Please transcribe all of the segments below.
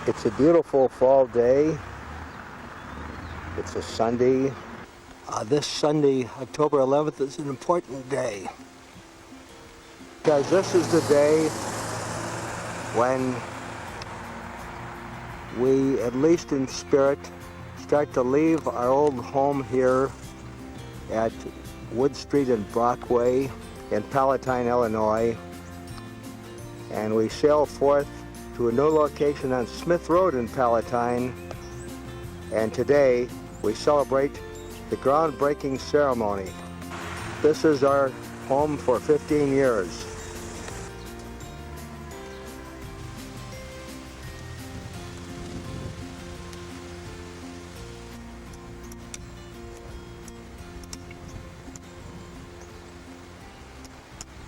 It's a beautiful fall day. It's a Sunday. This Sunday, October 11th, is an important day because this is the day when we, at least in spirit, start to leave our old home here at Wood Street and Brockway in Palatine, Illinois, and we sail forth to a new location on Smith Road in Palatine, and today we celebrate the groundbreaking ceremony. This is our home for 15 years.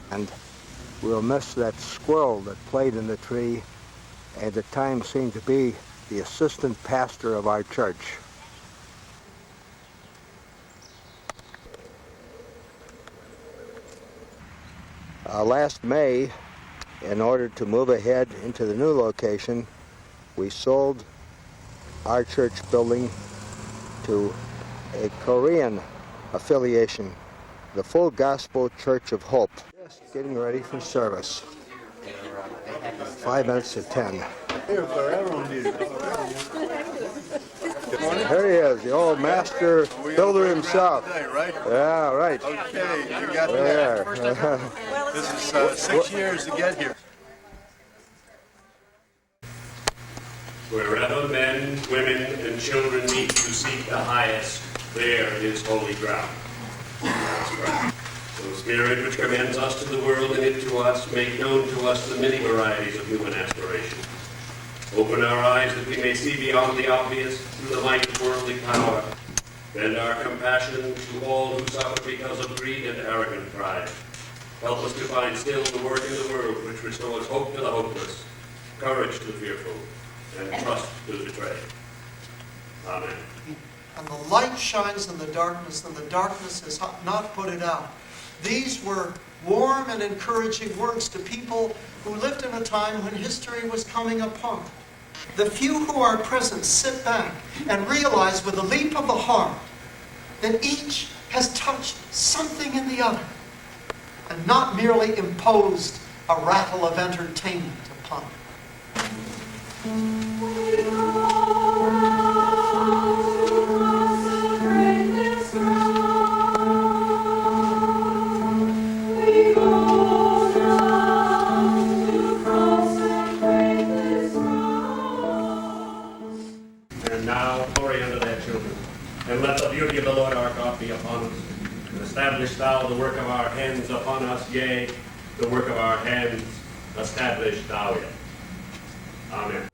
And we'll miss that squirrel that played in the tree and at the time seemed to be the assistant pastor of our church. Last May, in order to move ahead into the new location, we sold our church building to a Korean affiliation, the Full Gospel Church of Hope. Just getting ready for service. 5 minutes to 10. Here he is, the old master builder himself. Today, right? Yeah, right. Okay, you got There. This is 6 years to get here. Wherever men, women, and children meet to seek the highest, there is holy ground. That's right. So Spirit, which commends us to the world and it to us, make known to us the many varieties of human aspiration. Open our eyes that we may see beyond the obvious through the light of worldly power. Bend our compassion to all who suffer because of greed and arrogant pride. Help us to find still the work in the world which restores hope to the hopeless, courage to the fearful, and trust to the betrayed. Amen. And the light shines in the darkness, and the darkness has not put it out. These were warm and encouraging words to people who lived in a time when history was coming upon. The few who are present sit back and realize with a leap of the heart that each has touched something in the other and not merely imposed a rattle of entertainment upon it. And let the beauty of the Lord our God be upon us. And establish thou the work of our hands upon us, yea, the work of our hands establish thou it. Amen.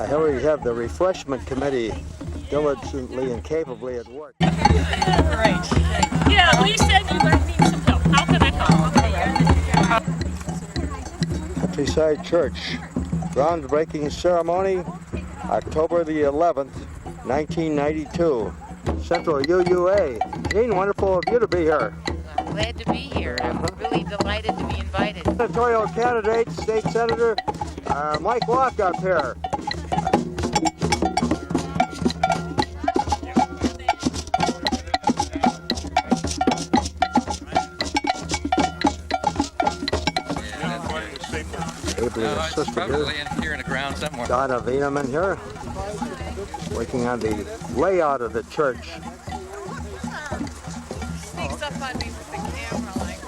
Here we have the refreshment committee diligently and capably at work. Right. Yeah, Lee said you might need some help. How can I come? Countryside Church, groundbreaking ceremony, October the 11th, 1992. Central UUA. Jean, wonderful of you to be here. I'm glad to be here. I'm really delighted to be invited. Senatorial candidate, State Senator Mike Walk up here. Probably in here in the ground somewhere. Donna Wieneman here, working on the layout of the church. Sneaks up on me with the camera like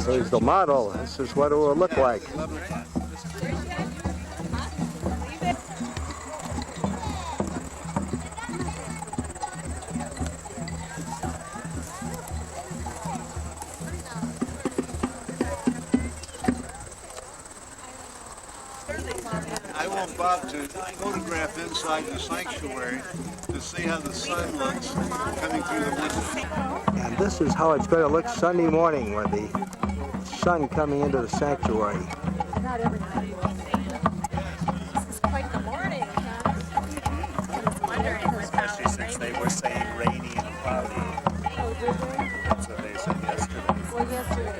So he's the model. This is what it will look like. I want Bob to photograph inside the sanctuary to see how the sun looks coming through the window. And this is how it's going to look Sunday morning with the sun coming into the sanctuary. This is quite the morning, huh? Especially since they were saying rainy and cloudy. That's what they said yesterday. Well, yesterday.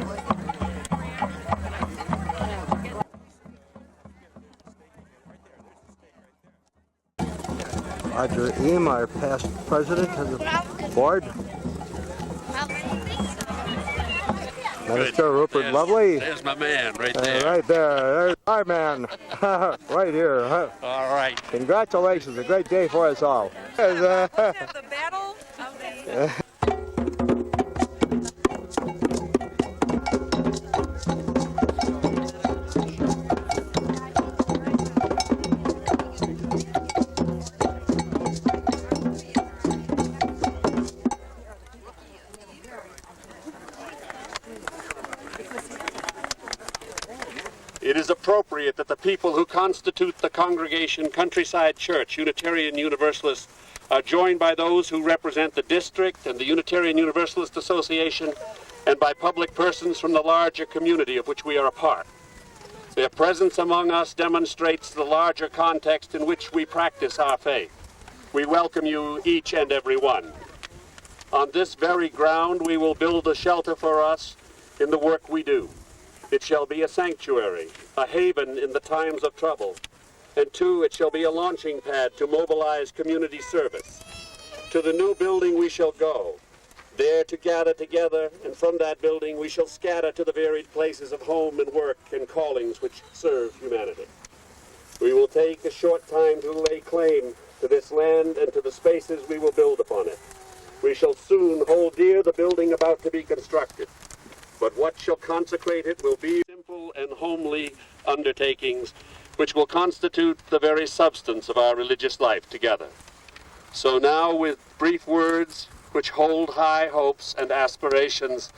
Roger Eam, our past president of the board. Minister Rupert Lovely. There's my man right there. Right there. There's our man. Right here. All right. Congratulations. A great day for us all. The battle of the... It is appropriate that the people who constitute the congregation Countryside Church, Unitarian Universalist, are joined by those who represent the district and the Unitarian Universalist Association, and by public persons from the larger community of which we are a part. Their presence among us demonstrates the larger context in which we practice our faith. We welcome you, each and every one. On this very ground, we will build a shelter for us in the work we do. It shall be a sanctuary, a haven in the times of trouble. And two, it shall be a launching pad to mobilize community service. To the new building we shall go, there to gather together, and from that building we shall scatter to the varied places of home and work and callings which serve humanity. We will take a short time to lay claim to this land and to the spaces we will build upon it. We shall soon hold dear the building about to be constructed. But what shall consecrate it will be simple and homely undertakings which will constitute the very substance of our religious life together. So now, with brief words which hold high hopes and aspirations,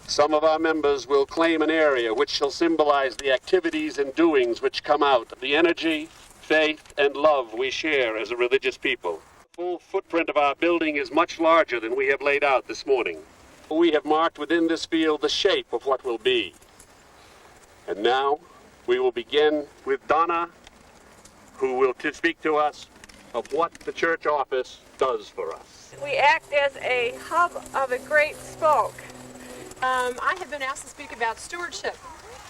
some of our members will claim an area which shall symbolize the activities and doings which come out of the energy, faith, and love we share as a religious people. The full footprint of our building is much larger than we have laid out this morning. We have marked within this field the shape of what will be. And now we will begin with Donna, who will speak to us of what the church office does for us. We act as a hub of a great spoke. I have been asked to speak about stewardship.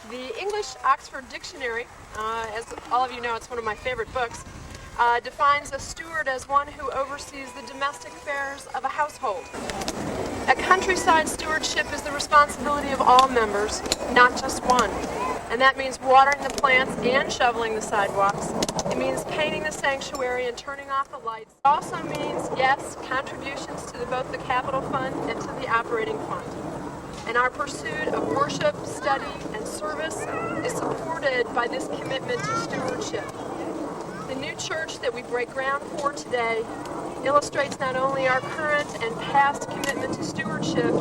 The English Oxford Dictionary, as all of you know, it's one of my favorite books, defines a steward as one who oversees the domestic affairs of a household. A countryside stewardship is the responsibility of all members, not just one. And that means watering the plants and shoveling the sidewalks. It means painting the sanctuary and turning off the lights. It also means, yes, contributions to both the capital fund and to the operating fund. And our pursuit of worship, study, and service is supported by this commitment to stewardship. The new church that we break ground for today illustrates not only our current and past commitment to stewardship,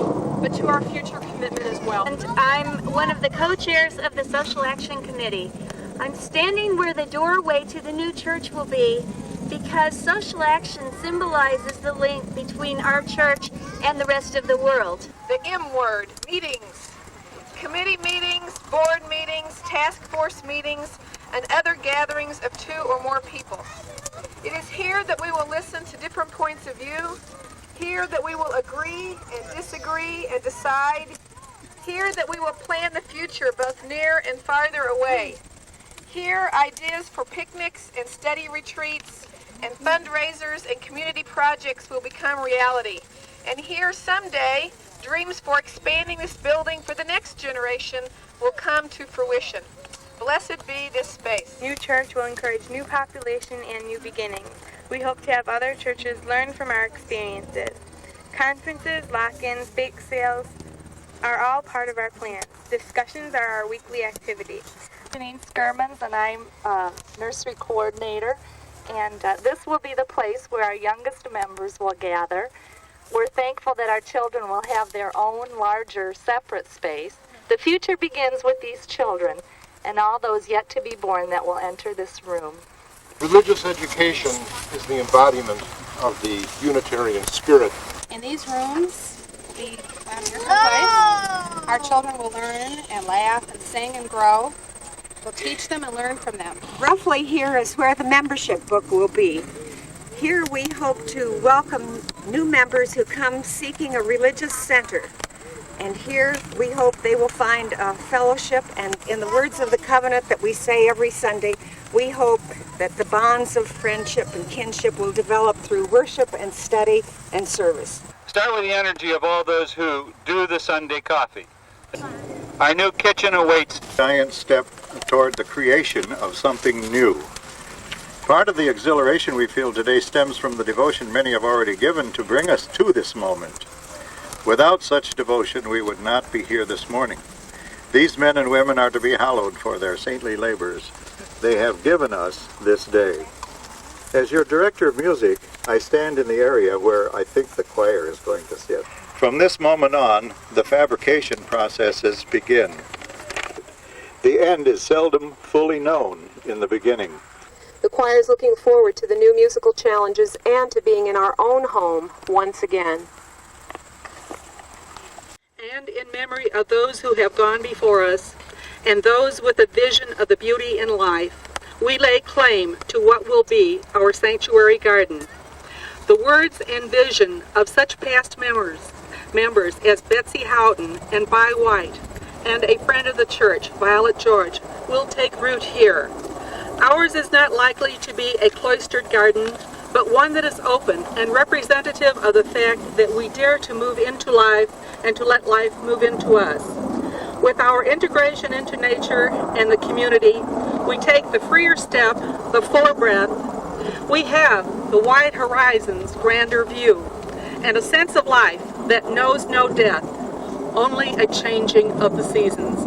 but to our future commitment as well. And I'm one of the co-chairs of the Social Action Committee. I'm standing where the doorway to the new church will be because social action symbolizes the link between our church and the rest of the world. The M word, meetings. Committee meetings, board meetings, task force meetings, and other gatherings of 2 or more people. It is here that we will listen to different points of view, here that we will agree and disagree and decide, here that we will plan the future both near and farther away. Here, ideas for picnics and study retreats and fundraisers and community projects will become reality. And here, someday, dreams for expanding this building for the next generation will come to fruition. Blessed be this space. New church will encourage new population and new beginnings. We hope to have other churches learn from our experiences. Conferences, lock-ins, bake sales are all part of our plans. Discussions are our weekly activities. Janine Skirmans, and I'm nursery coordinator, and this will be the place where our youngest members will gather. We're thankful that our children will have their own larger separate space. The future begins with these children, and all those yet to be born that will enter this room. Religious education is the embodiment of the Unitarian spirit. In these rooms, the place, our children will learn and laugh and sing and grow. We'll teach them and learn from them. Roughly here is where the membership book will be. Here we hope to welcome new members who come seeking a religious center. And here we hope they will find a fellowship, and in the words of the covenant that we say every Sunday, we hope that the bonds of friendship and kinship will develop through worship and study and service. Start with the energy of all those who do the Sunday coffee. Our new kitchen awaits. Giant step toward the creation of something new. Part of the exhilaration we feel today stems from the devotion many have already given to bring us to this moment. Without such devotion, we would not be here this morning. These men and women are to be hallowed for their saintly labors they have given us this day. As your director of music, I stand in the area where I think the choir is going to sit. From this moment on, the fabrication processes begin. The end is seldom fully known in the beginning. The choir is looking forward to the new musical challenges and to being in our own home once again. And in memory of those who have gone before us, and those with a vision of the beauty in life, we lay claim to what will be our sanctuary garden. The words and vision of such past members as Betsy Houghton and Vi White, and a friend of the church, Violet George, will take root here. Ours is not likely to be a cloistered garden, but one that is open and representative of the fact that we dare to move into life and to let life move into us. With our integration into nature and the community, we take the freer step, the fuller breath. We have the wide horizons, grander view, and a sense of life that knows no death, only a changing of the seasons.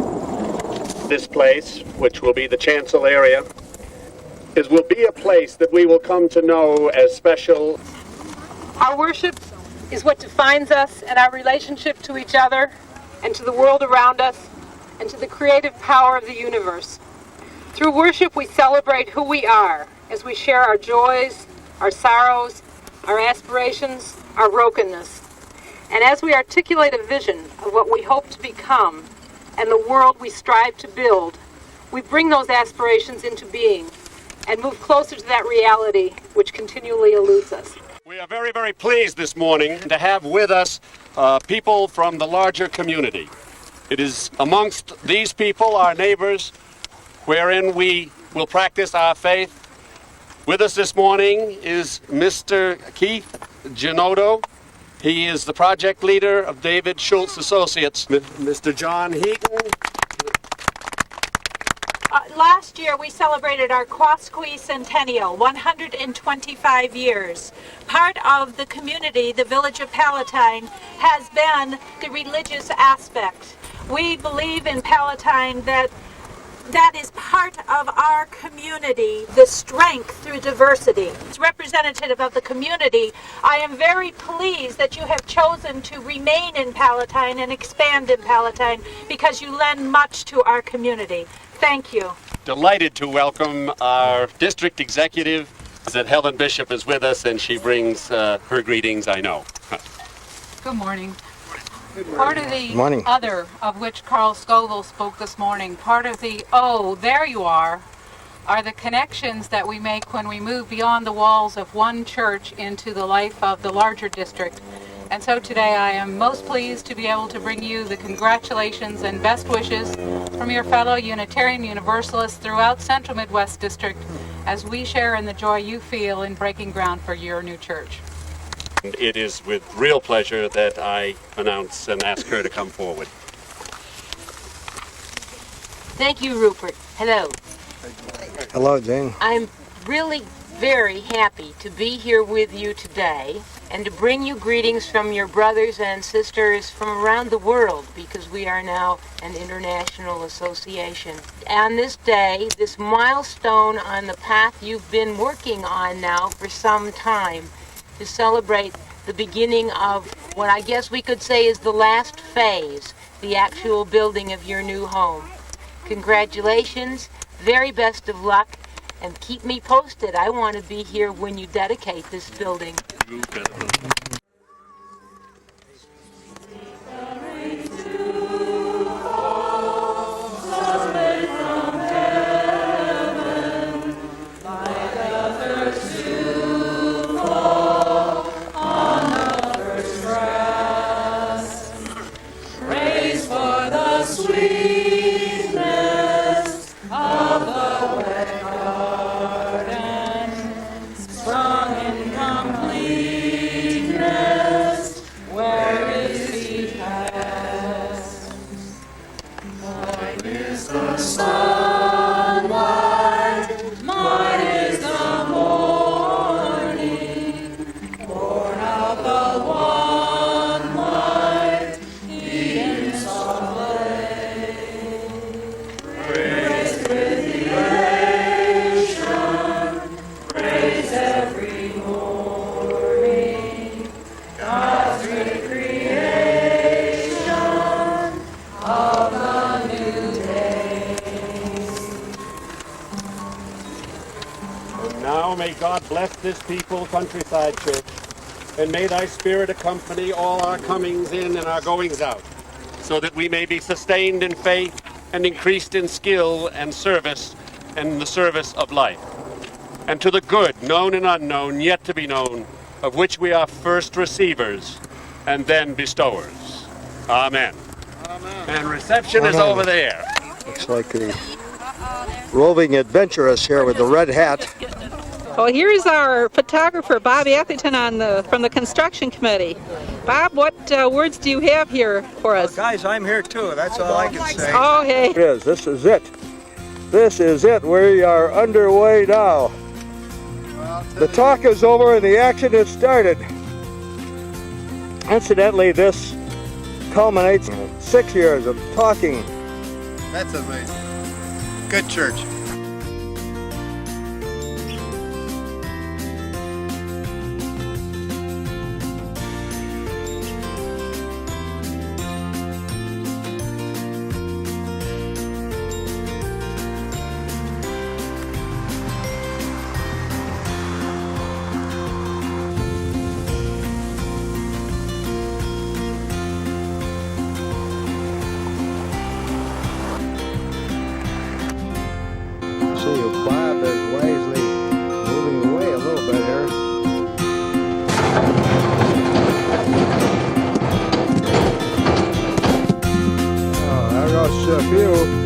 This place, which will be the chancel area, will be a place that we will come to know as special. Our worship is what defines us and our relationship to each other and to the world around us and to the creative power of the universe. Through worship, we celebrate who we are as we share our joys, our sorrows, our aspirations, our brokenness. And as we articulate a vision of what we hope to become and the world we strive to build, we bring those aspirations into being and move closer to that reality which continually eludes us. We are very, very pleased this morning to have with us people from the larger community. It is amongst these people, our neighbors, wherein we will practice our faith. With us this morning is Mr. Keith Genoto. He is the project leader of David Schultz Associates. Mr. John Heaton. Last year we celebrated our Quasqui Centennial, 125 years. Part of the community, the village of Palatine, has been the religious aspect. We believe in Palatine that is part of our community, the strength through diversity. It's representative of the community. I am very pleased that you have chosen to remain in Palatine and expand in Palatine because you lend much to our community. Thank you. Delighted to welcome our district executive, that Helen Bishop is with us, and she brings her greetings, I know. Good morning. Part of the Morning. other, of which Carl Scoville spoke this morning, part of the, oh, there you are the connections that we make when we move beyond the walls of one church into the life of the larger district. And so today I am most pleased to be able to bring you the congratulations and best wishes from your fellow Unitarian Universalists throughout Central Midwest District as we share in the joy you feel in breaking ground for your new church. It is with real pleasure that I announce and ask her to come forward. Thank you, Rupert. Hello. Hello, Jane. I'm really very happy to be here with you today and to bring you greetings from your brothers and sisters from around the world, because we are now an international association. On this day, this milestone on the path you've been working on now for some time, to celebrate the beginning of what I guess we could say is the last phase, the actual building of your new home. Congratulations, very best of luck, and keep me posted. I want to be here when you dedicate this building. May God bless this people, Countryside Church, and may thy Spirit accompany all our comings in and our goings out, so that we may be sustained in faith and increased in skill and service and the service of life, and to the good, known and unknown, yet to be known, of which we are first receivers and then bestowers. Amen. Amen. And reception is over there. Looks like the roving adventurous here with the red hat. Well, here's our photographer, Bob Atherton, from the construction committee. Bob, what words do you have here for us? Guys, I'm here too. That's all I can say. Oh, hey. This is it. This is it. We are underway now. The talk is over and the action has started. Incidentally, this culminates in 6 years of talking. That's amazing. Good church. Bob is wisely moving away a little bit here. Oh, there goes a few.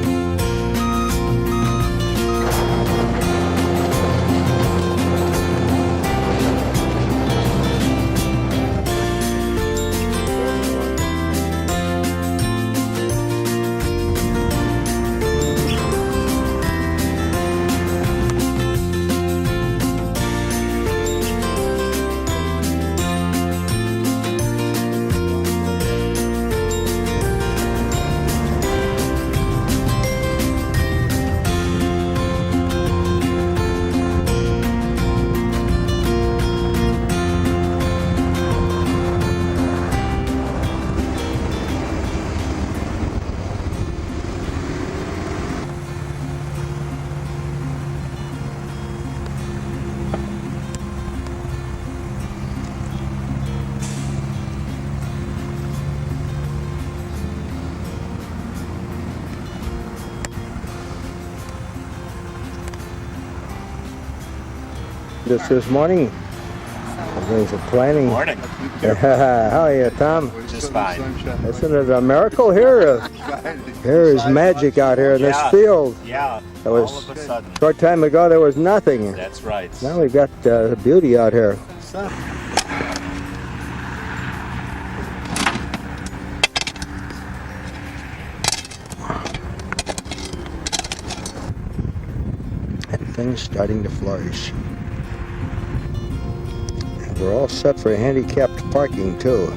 This morning. There's a planning. Morning. How are you, Tom? Just fine. Isn't it a miracle here? There is magic out here in this field. Yeah. That was all of a sudden. A short time ago there was nothing. That's right. Now we've got beauty out here. And things starting to flourish. And we're all set for handicapped parking too.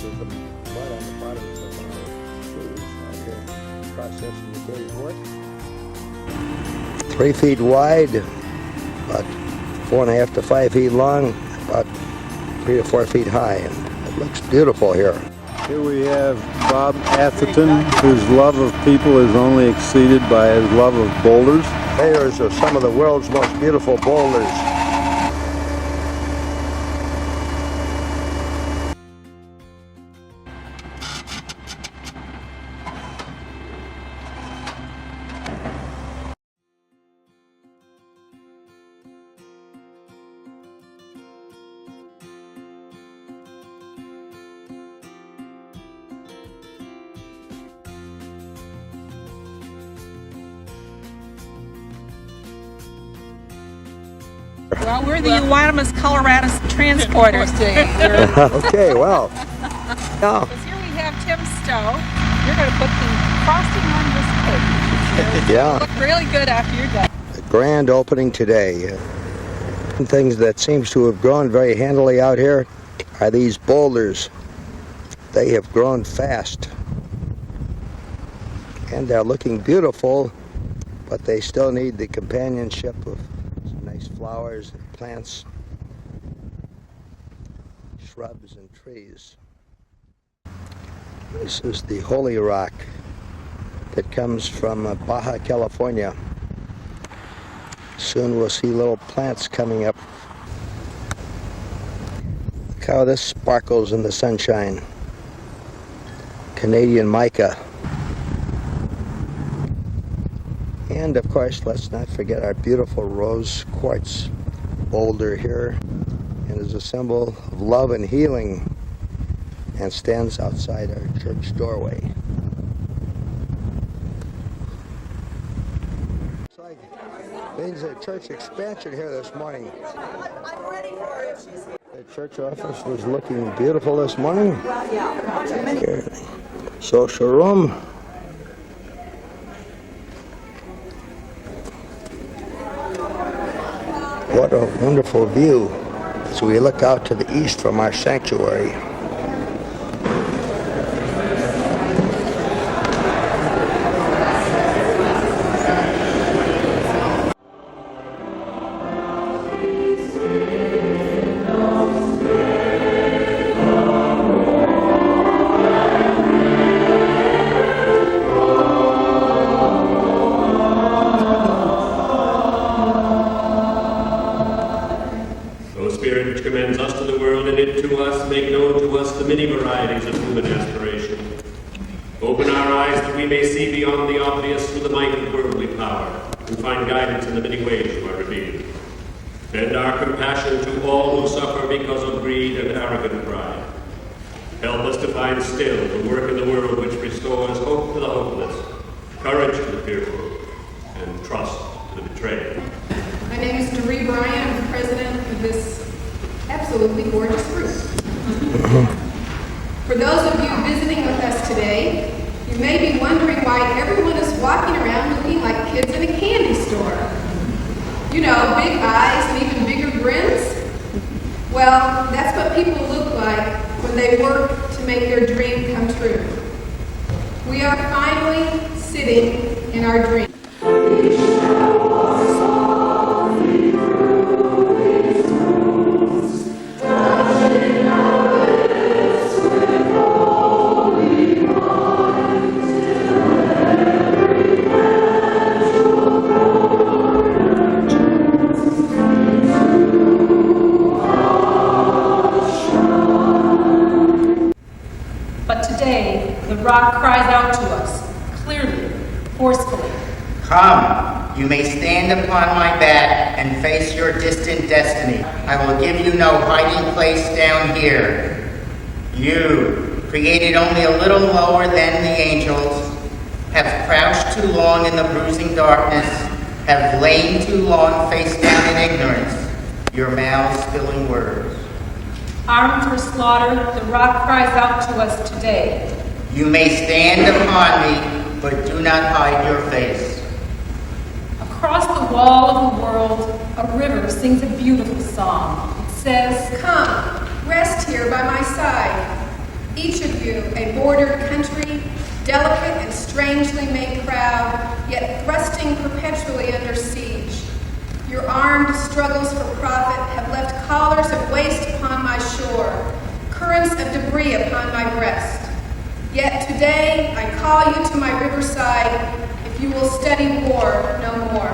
there's some mud on the bottoms of our tools out here processing the day's work. 3 feet wide, about 4.5 to 5 feet long, about 3 to 4 feet high, and it looks beautiful here. Here we have Bob Atherton, whose love of people is only exceeded by his love of boulders. Layers of some of the world's most beautiful boulders. Well, we're the Euonymus Colorado's transporters today. Okay, well. Now, Here we have Tim Stowe. You're going to put the frosting on this cake. yeah, Look really good after you're done. a grand opening today. Things that seems to have grown very handily out here are these boulders. They have grown fast. And they're looking beautiful, but they still need the companionship of some nice flowers and plants, shrubs and trees. This is the holy rock that comes from Baja California. Soon we'll see little plants coming up. Look how this sparkles in the sunshine. Canadian mica. And of course, let's not forget our beautiful rose quartz boulder here, and is a symbol of love and healing, and stands outside our church doorway. It's like means a church expansion here this morning. I'm ready for it. The church office was looking beautiful this morning. Here, social room. What a wonderful view as we look out to the east from our sanctuary. Open our eyes that we may see beyond the obvious through the might of worldly power, and find guidance in the many ways you are revealed. Bend our compassion to all who suffer because of greed and arrogant pride. Help us to find still the work in the world which restores hope to the hopeless, courage to the fearful, and trust to the betrayed. My name is Doree Bryan. I'm the president of this absolutely gorgeous group. For those of you visiting with us today, you may be wondering why everyone is walking around looking like kids in a candy store. You know, big eyes and even bigger grins. Well, that's what people look like when they work to make their dream come true. We are finally sitting in our dream. The rock cries out to us, clearly, forcefully. Come, you may stand upon my back and face your distant destiny. I will give you no hiding place down here. You, created only a little lower than the angels, have crouched too long in the bruising darkness, have lain too long face down in ignorance, your mouths spilling words. Armed for slaughter, the rock cries out to us today. You may stand upon me, but do not hide your face. Across the wall of the world, a river sings a beautiful song. It says, "Come, rest here by my side. Each of you, a bordered country, delicate and strangely made proud, yet thrusting perpetually under siege. Your armed struggles for profit have left collars of waste upon my shore, currents of debris upon my breast. Yet today I call you to my riverside, if you will study war no more.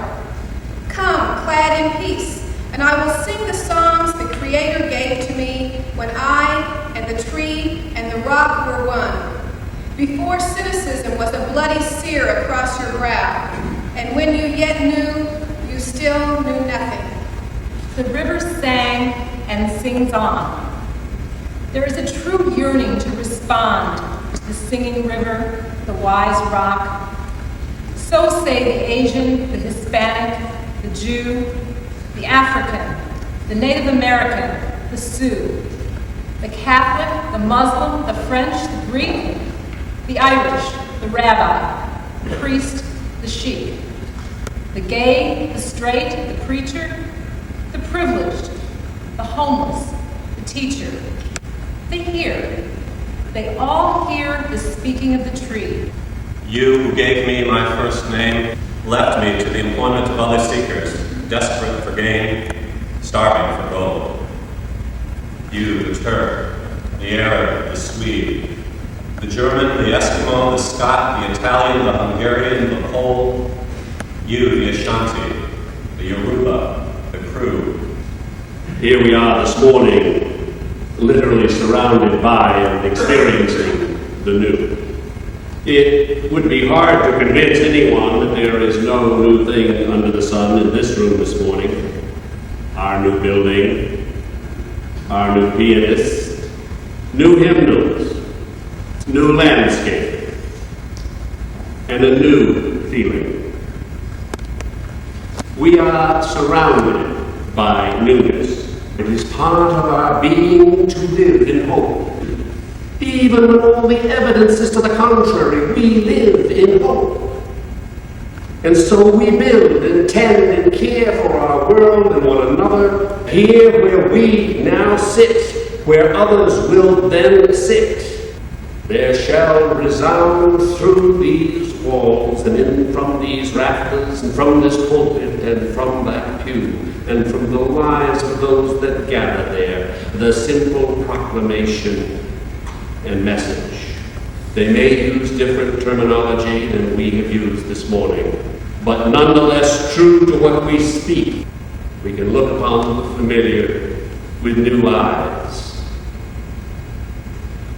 Come, clad in peace, and I will sing the songs the Creator gave to me when I and the tree and the rock were one. Before cynicism was a bloody sear across your brow, and when you yet knew, you still knew nothing. The river sang and sings on. There is a true yearning to respond to the singing river, the wise rock. So say the Asian, the Hispanic, the Jew, the African, the Native American, the Sioux, the Catholic, the Muslim, the French, the Greek, the Irish, the rabbi, the priest, the sheik, the gay, the straight, the preacher, the privileged, the homeless, the teacher. They hear. They all hear the speaking of the tree. You who gave me my first name left me to the employment of other seekers, desperate for gain, starving for gold. You, the Turk, the Arab, the Swede, the German, the Eskimo, the Scot, the Italian, the Hungarian, the Pole, you, the Ashanti, the Yoruba, the Kru. Here we are this morning, literally surrounded by and experiencing the new. It would be hard to convince anyone that there is no new thing under the sun in this room this morning. Our new building, our new pianist, new hymnals, new landscape, and a new feeling. We are surrounded by newness. It is part of our being to live in hope. Even when all the evidence is to the contrary, we live in hope. And so we build and tend and care for our world and one another, here where we now sit, where others will then sit. There shall resound through these walls and in from these rafters and from this pulpit and from that pew and from the lives of those that gather there, the simple proclamation and message. They may use different terminology than we have used this morning, but nonetheless true to what we speak. We can look upon the familiar with new eyes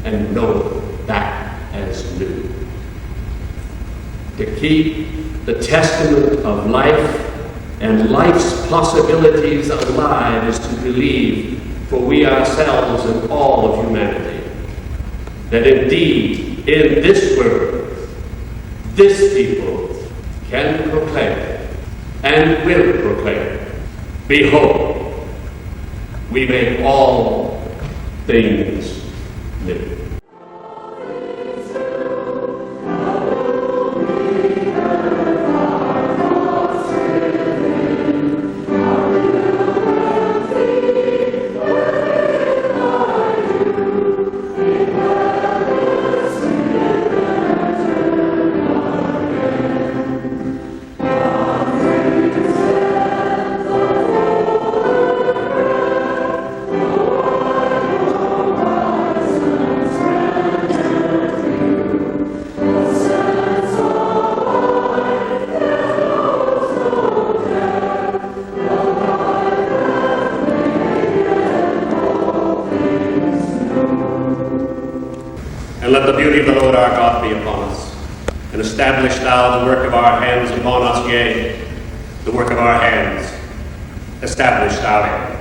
and know that as new. To keep the testament of life and life's possibilities alive is to believe, for we ourselves and all of humanity, that indeed in this world, this people can proclaim and will proclaim, behold, we make all things new. And let the beauty of the Lord our God be upon us. And establish thou the work of our hands upon us, yea, the work of our hands establish thou it.